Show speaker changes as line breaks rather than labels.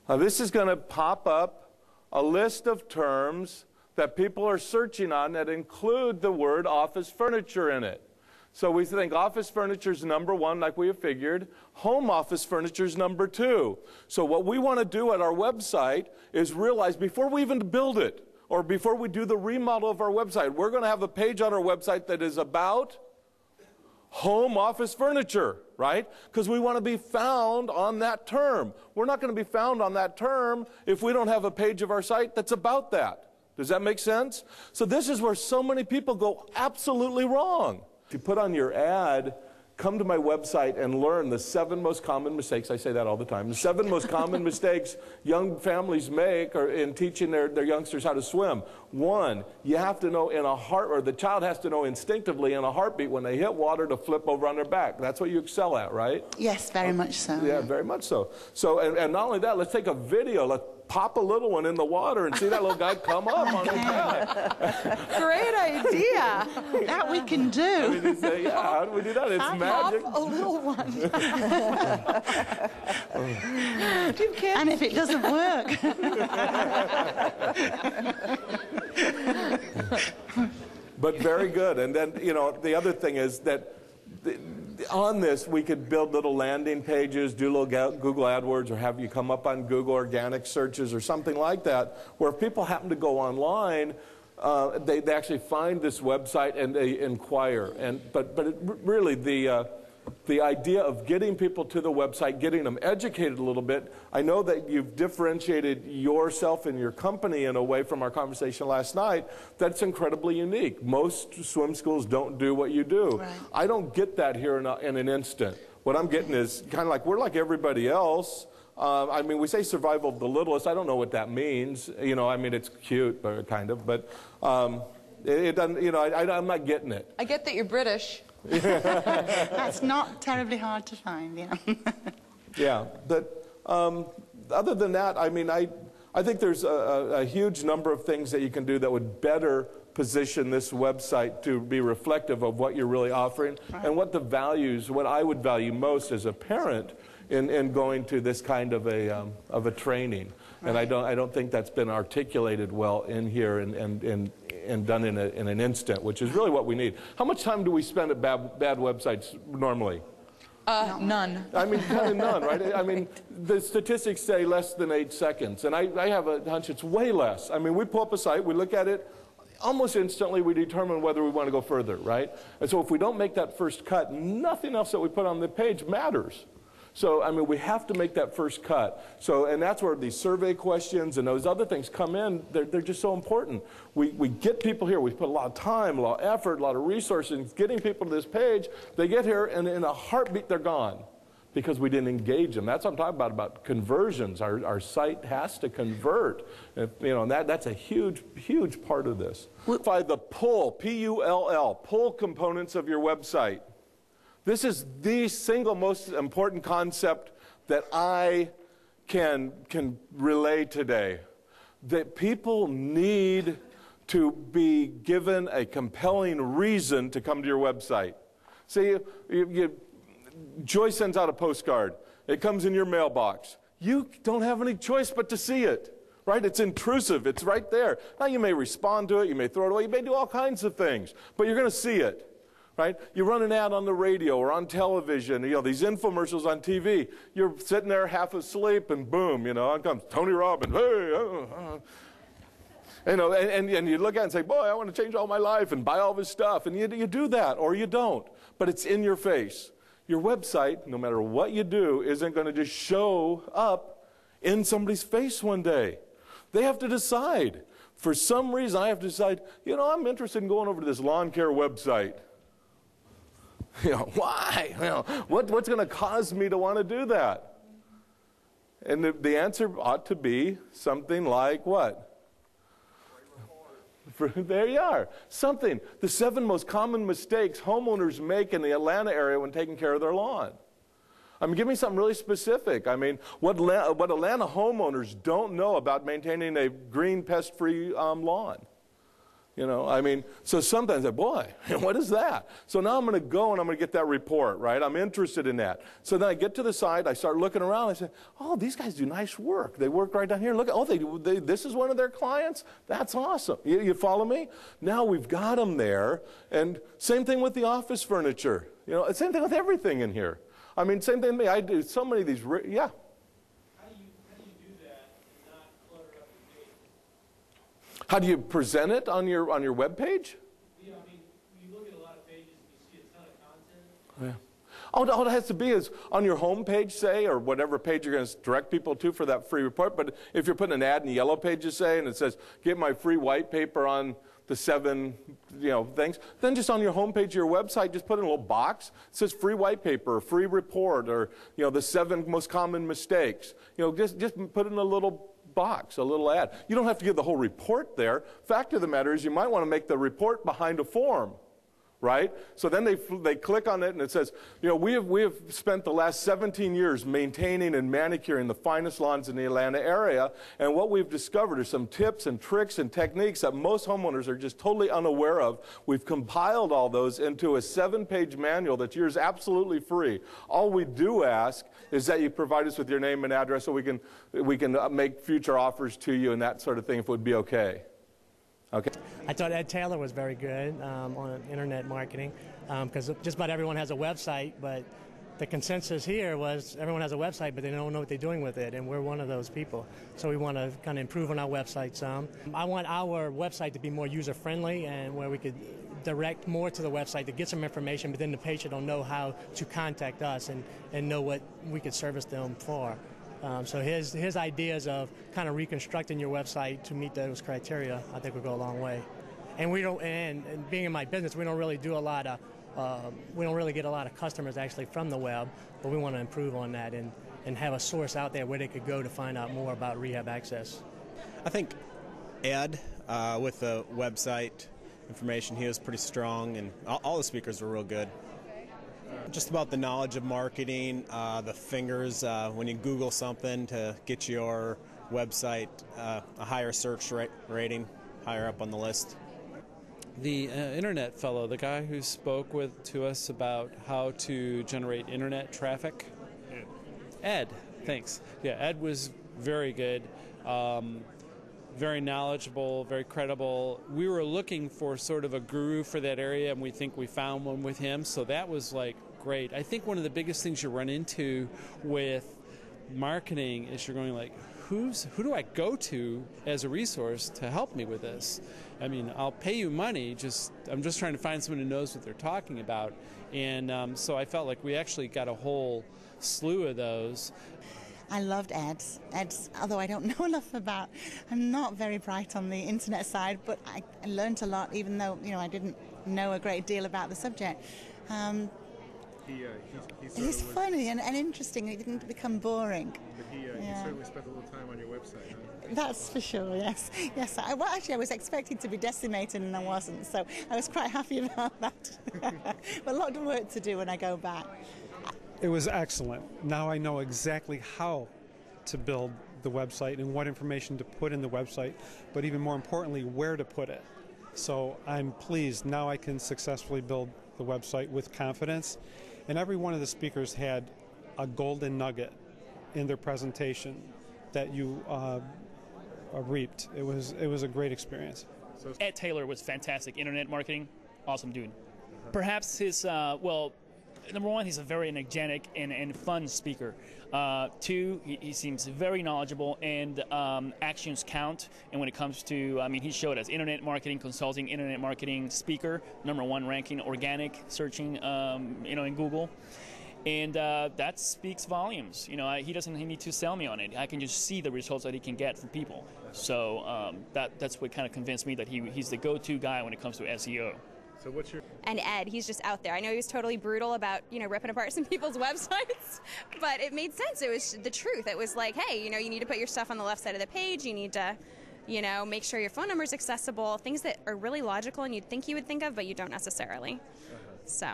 This is going to pop up a list of terms that people are searching on that include the word office furniture in it. So we think office furniture is number one, like we have figured. Home office furniture is number two. So what we want to do at our website is realize before we even build it, or before we do the remodel of our website, we're going to have a page on our website that is about home office furniture, right? Because we want to be found on that term. We're not going to be found on that term if we don't have a page of our site that's about that. Does that make sense? So this is where so many people go absolutely wrong. If you put on your ad, come to my website and learn the 7 most common mistakes. I say that all the time. The 7 most common mistakes young families make are in teaching their youngsters how to swim. 1, you have to know in a heart, or the child has to know instinctively in a heartbeat when they hit water to flip over on their back. That's what you excel at, right?
Yes, very much so.
Yeah, very much so. So, and not only that, let's take a video. Let's pop a little one in the water and see that little guy come up on his back.
Great idea.
That we can do.
I mean, say, yeah, how do we do that? It's magic.
Pop a little one. Do you kids?
And if it doesn't work.
But very good. And then, you know, the other thing is that on this, we could build little landing pages, do little Google AdWords, or have you come up on Google organic searches or something like that, where if people happen to go online, they actually find this website and they inquire. But really, the idea of getting people to the website, getting them educated a little bit, I know that you've differentiated yourself and your company in a way from our conversation last night that's incredibly unique. Most swim schools don't do what you do.
Right.
I don't get that here in an instant. What I'm getting is kind of like, we're like everybody else. I mean, we say survival of the littlest. I don't know what that means. You know, I mean, it's cute, but kind of, but it doesn't, you know, I'm not getting it.
I get that you're British.
That's not terribly hard to find, yeah.
Yeah, but other than that, I mean, I think there's a huge number of things that you can do that would better position this website to be reflective of what you're really offering, right, and what the values, what I would value most as a parent in going to this kind of a training. Right. And I don't think that's been articulated well in here and done in an instant, which is really what we need. How much time do we spend at bad websites normally?
None.
I mean, kind of none, right? I mean, the statistics say less than 8 seconds, and I have a hunch it's way less. I mean, we pull up a site, we look at it, almost instantly we determine whether we want to go further, right? And so if we don't make that first cut, nothing else that we put on the page matters. So, I mean, we have to make that first cut. So, and that's where these survey questions and those other things come in. They're just so important. We get people here. We put a lot of time, a lot of effort, a lot of resources getting people to this page. They get here, and in a heartbeat, they're gone because we didn't engage them. That's what I'm talking about conversions. Our site has to convert. You know, and that's a huge, huge part of this. By the pull, P-U-L-L, pull components of your website. This is the single most important concept that I can relay today. That people need to be given a compelling reason to come to your website. See, Joy sends out a postcard. It comes in your mailbox. You don't have any choice but to see it, right? It's intrusive. It's right there. Now, you may respond to it. You may throw it away. You may do all kinds of things, but you're going to see it. Right? You run an ad on the radio or on television, you know, these infomercials on TV. You're sitting there half asleep and boom, you know, on comes Tony Robbins. Hey, you know, and you look at it and say, boy, I want to change all my life and buy all this stuff. And you do that or you don't, but it's in your face. Your website, no matter what you do, isn't going to just show up in somebody's face one day. They have to decide. For some reason, I have to decide, you know, I'm interested in going over to this lawn care website. You know, why? You know, what's going to cause me to want to do that? And the answer ought to be something like what? There you are. Something. The 7 most common mistakes homeowners make in the Atlanta area when taking care of their lawn. I mean, give me something really specific. I mean, what Atlanta homeowners don't know about maintaining a green, pest-free lawn. You know, I mean, so sometimes boy, what is that? So now I'm going to go and I'm going to get that report, right? I'm interested in that. So then I get to the site, I start looking around, I say, oh, these guys do nice work. They work right down here. Look, oh, this is one of their clients? That's awesome. You follow me? Now we've got them there, and same thing with the office furniture. You know, same thing with everything in here. I mean, same thing with me. I do so many of these, yeah. How do you present it on your web page?
Yeah, I mean, you look at a lot of pages and you see a ton of content.
Yeah. All it has to be is on your home page, say, or whatever page you're going to direct people to for that free report. But if you're putting an ad in the yellow pages, say, and it says, get my free white paper on the 7, things, then just on your home page of your website, just put in a little box. It says free white paper, or free report, or, the 7 most common mistakes. Just put in a little box, a little ad. You don't have to give the whole report there. Fact of the matter is you might want to make the report behind a form, right? So then they click on it and it says, we have spent the last 17 years maintaining and manicuring the finest lawns in the Atlanta area, and what we've discovered are some tips and tricks and techniques that most homeowners are just totally unaware of. We've compiled all those into a 7-page manual that's yours absolutely free. All we do ask is that you provide us with your name and address so we can make future offers to you and that sort of thing if it would be okay. Okay.
I thought Ed Taylor was very good on internet marketing because just about everyone has a website, but the consensus here was everyone has a website, but they don't know what they're doing with it, and we're one of those people. So we want to kind of improve on our website some. I want our website to be more user-friendly and where we could direct more to the website to get some information, but then the patient will know how to contact us and know what we could service them for. So his ideas of kind of reconstructing your website to meet those criteria, I think would go a long way. And we don't, and being in my business, we don't really do a lot of, we don't really get a lot of customers actually from the web, but we want to improve on that and have a source out there where they could go to find out more about Rehab Access.
I think Ed, with the website information, he was pretty strong, and all the speakers were real good. Just about the knowledge of marketing, the fingers when you Google something to get your website a higher search rating, higher up on the list.
The internet fellow, the guy who spoke to us about how to generate internet traffic. Ed, thanks. Yeah, Ed was very good, very knowledgeable, very credible. We were looking for sort of a guru for that area, and we think we found one with him, so that was great. I think one of the biggest things you run into with marketing is you're going who do I go to as a resource to help me with this? I mean, I'll pay you money, I'm just trying to find someone who knows what they're talking about. And so I felt like we actually got a whole slew of those.
I loved Ed's, although I don't know enough about, I'm not very bright on the internet side, but I learned a lot, even though, I didn't know a great deal about the subject. He's funny and interesting. He didn't become boring.
But he certainly spent a little time on your website, huh?
That's for sure, yes. Yes, I was expecting to be decimated and I wasn't, so I was quite happy about that. But a lot of work to do when I go back.
It was excellent. Now I know exactly how to build the website and what information to put in the website, but even more importantly, where to put it. So I'm pleased. Now I can successfully build the website with confidence. And every one of the speakers had a golden nugget in their presentation that you reaped. It was a great experience.
Ed Taylor was fantastic. Internet marketing, awesome dude. Perhaps his, number one, he's a very energetic and fun speaker. 2, he seems very knowledgeable, and actions count. And when it comes to, he showed us internet marketing, consulting, internet marketing speaker, #1 ranking, organic searching, in Google. And that speaks volumes. He doesn't need to sell me on it. I can just see the results that he can get from people. So that's what kind of convinced me that he's the go-to guy when it comes to SEO.
So what's your...
And Ed, he's just out there. I know he was totally brutal about, ripping apart some people's websites, but it made sense. It was the truth. It was like, hey, you need to put your stuff on the left side of the page. You need to, make sure your phone number is accessible. Things that are really logical and you'd think you would think of, but you don't necessarily. So...